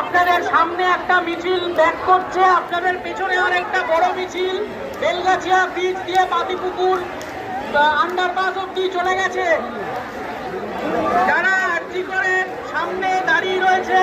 আপনাদের সামনে একটা মিছিল ব্যাক করছে, আপনাদের পেছনে আরেকটা বড় মিছিল বেলগাছিয়া ব্রিজ দিয়ে পাতিপুকুর আন্ডারপাস অব্দি চলে গেছে। যারা আরজি করে সামনে দাঁড়িয়ে রয়েছে